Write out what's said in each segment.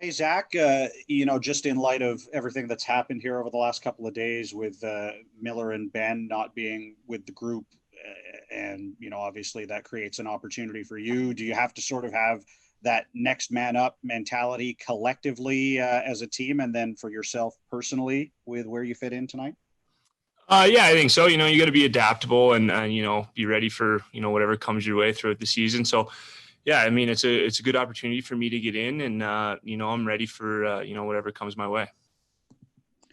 Hey, Zach, just in light of everything that's happened here over the last couple of days with Miller and Ben not being with the group, and, obviously that creates an opportunity for you. Do you have to sort of have that next man up mentality collectively as a team, and then for yourself personally with where you fit in tonight? Yeah, I think so. You got to be adaptable and be ready for, whatever comes your way throughout the season. So, yeah, I mean, it's a good opportunity for me to get in and, I'm ready for, whatever comes my way.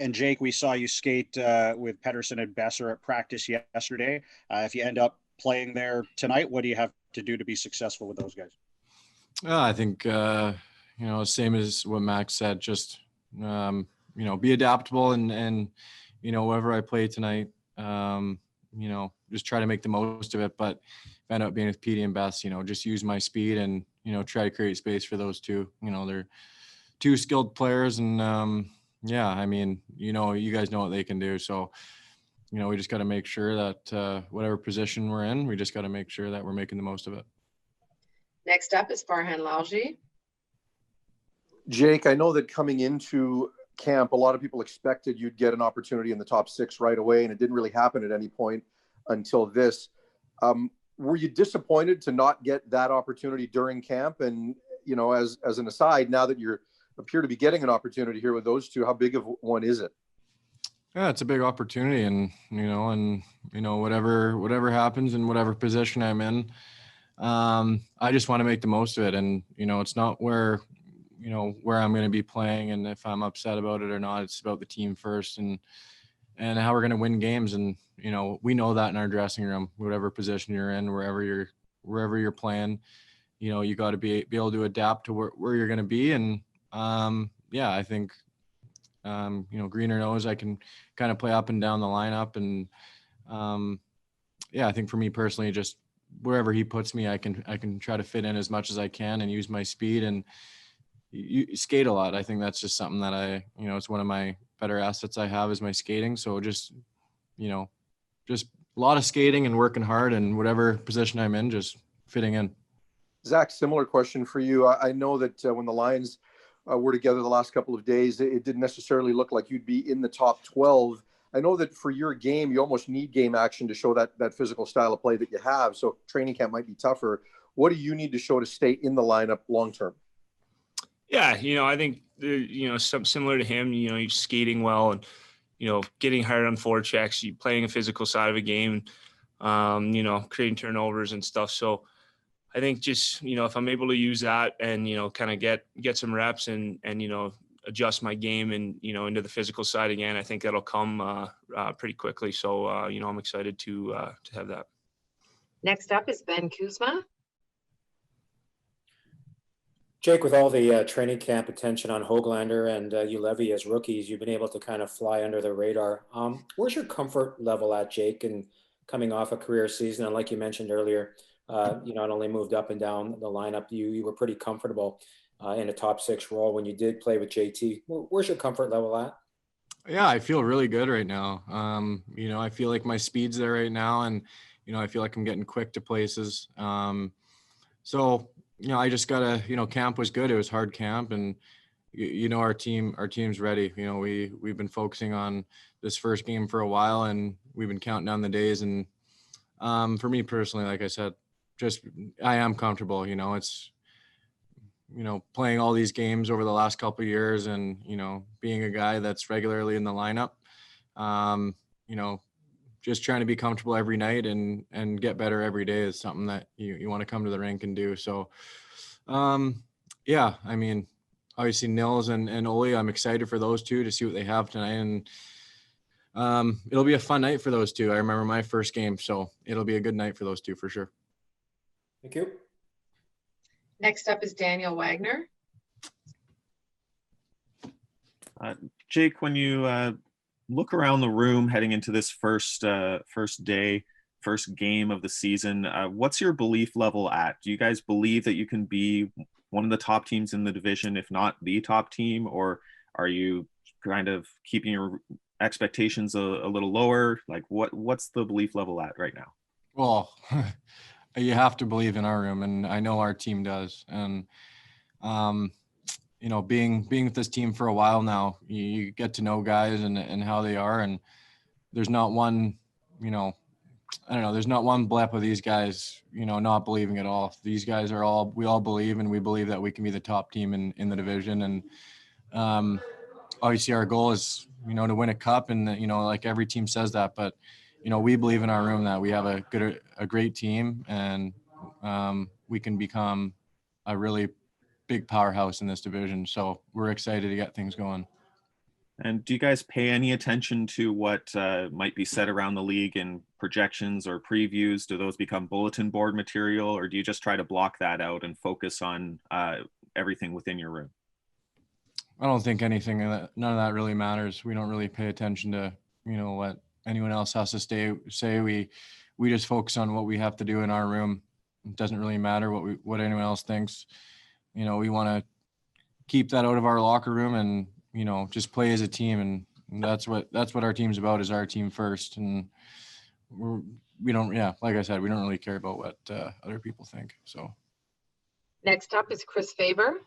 And Jake, we saw you skate with Pedersen and Besser at practice yesterday. If you end up playing there tonight, what do you have to do to be successful with those guys? I think, same as what Max said, just, be adaptable and wherever I play tonight, just try to make the most of it. But if I end up being with Petey and Bess, just use my speed and, try to create space for those two. They're two skilled players and, I mean, you guys know what they can do. So, we just got to make sure that whatever position we're in, we just got to make sure that we're making the most of it. Next up is Farhan Lalji. Jake, I know that coming into camp, a lot of people expected you'd get an opportunity in the top six right away, and it didn't really happen at any point until this. Were you disappointed to not get that opportunity during camp? And, as an aside, now that you appear to be getting an opportunity here with those two, how big of one is it? Yeah, it's a big opportunity, and whatever happens in whatever position I'm in, I just want to make the most of it. And it's not where I'm going to be playing and if I'm upset about it or not. It's about the team first and how we're going to win games. And we know that in our dressing room, whatever position you're in, wherever you're playing, you got to be able to adapt to where you're going to be. And I think Greener knows I can kind of play up and down the lineup. And I think for me personally, just wherever he puts me, I can try to fit in as much as I can and use my speed and you skate a lot. I think that's just something that it's one of my better assets I have is my skating. So just a lot of skating and working hard and whatever position I'm in, just fitting in. Zach, similar question for you. I know that when the Lions were together the last couple of days, it didn't necessarily look like you'd be in the top 12. I know that for your game, you almost need game action to show that physical style of play that you have. So training camp might be tougher. What do you need to show to stay in the lineup long-term? Yeah, I think, something similar to him, you're skating well and, getting hard on forechecks, you playing a physical side of a game, creating turnovers and stuff. So I think just, if I'm able to use that and, kind of get some reps and adjust my game and, into the physical side again, I think that'll come pretty quickly. So, I'm excited to have that. Next up is Ben Kuzma. Jake, with all the training camp attention on Höglander and Julevi as rookies, you've been able to kind of fly under the radar. Where's your comfort level at, Jake, and coming off a career season? And like you mentioned earlier, not only moved up and down the lineup, you were pretty comfortable in a top six role when you did play with JT. Where's your comfort level at? Yeah, I feel really good right now. I feel like my speed's there right now, and I feel like I'm getting quick to places. I just gotta, camp was good. It was hard camp, and our team's ready. We've been focusing on this first game for a while, and we've been counting down the days. And for me personally, like I said, I am comfortable. It's playing all these games over the last couple of years, and being a guy that's regularly in the lineup. Just trying to be comfortable every night and get better every day is something that you want to come to the rink and do. So, I mean, obviously Nils and Oli, I'm excited for those two to see what they have tonight. And it'll be a fun night for those two. I remember my first game, so it'll be a good night for those two for sure. Thank you. Next up is Daniel Wagner. Jake, when you look around the room heading into this first game of the season, what's your belief level at? Do you guys believe that you can be one of the top teams in the division, if not the top team, or are you kind of keeping your expectations a little lower? Like what's the belief level at right now? Well, you have to believe in our room, and I know our team does. And being with this team for a while now, you get to know guys and how they are, and there's not one, I don't know, there's not one blip of these guys, not believing at all. These guys we all believe, and we believe that we can be the top team in the division. And obviously our goal is, to win a cup, and like every team says that, but we believe in our room that we have a great team, and we can become a really big powerhouse in this division. So we're excited to get things going. And do you guys pay any attention to what might be said around the league in projections or previews? Do those become bulletin board material, or do you just try to block that out and focus on everything within your room? I don't think none of that really matters. We don't really pay attention to, what anyone else has to say. We just focus on what we have to do in our room. It doesn't really matter what anyone else thinks. We want to keep that out of our locker room and, just play as a team. And that's what our team's about, is our team first. And like I said, we don't really care about what other people think. So. Next up is Chris Faber.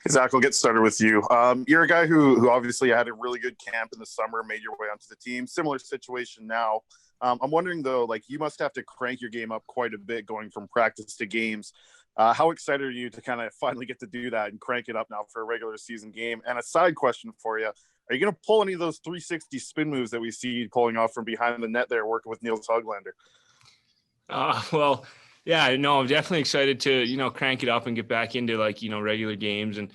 Zach, we'll get started with you. You're a guy who obviously had a really good camp in the summer, made your way onto the team. Similar situation now. I'm wondering, though, like, you must have to crank your game up quite a bit going from practice to games. How excited are you to kind of finally get to do that and crank it up now for a regular season game? And a side question for you, are you going to pull any of those 360 spin moves that we see pulling off from behind the net there working with Niels Höglander? Well, yeah, no, I'm definitely excited to, crank it up and get back into regular games, and,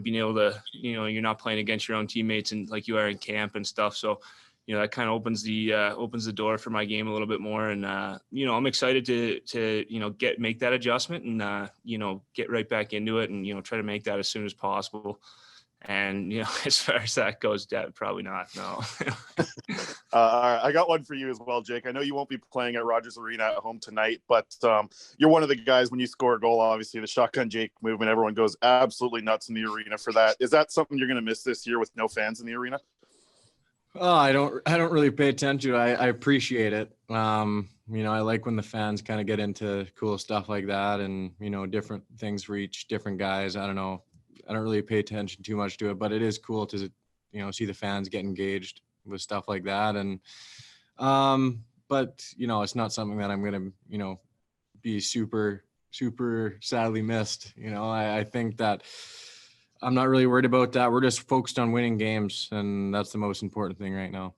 being able to, you're not playing against your own teammates and like you are in camp and stuff. So, that kind of opens the door for my game a little bit more. And, I'm excited to make that adjustment and, get right back into it and, try to make that as soon as possible. And, as far as that goes, probably not. No. All right. I got one for you as well, Jake. I know you won't be playing at Rogers Arena at home tonight, but you're one of the guys, when you score a goal, obviously the shotgun Jake movement, everyone goes absolutely nuts in the arena for that. Is that something you're going to miss this year with no fans in the arena? Oh, I don't really pay attention to it. I appreciate it. I like when the fans kind of get into cool stuff like that, and, different things for each different guys. I don't know. I don't really pay attention too much to it, but it is cool to, see the fans get engaged with stuff like that. And, but, it's not something that I'm going to, be super, super sadly missed. I think that I'm not really worried about that. We're just focused on winning games, and that's the most important thing right now.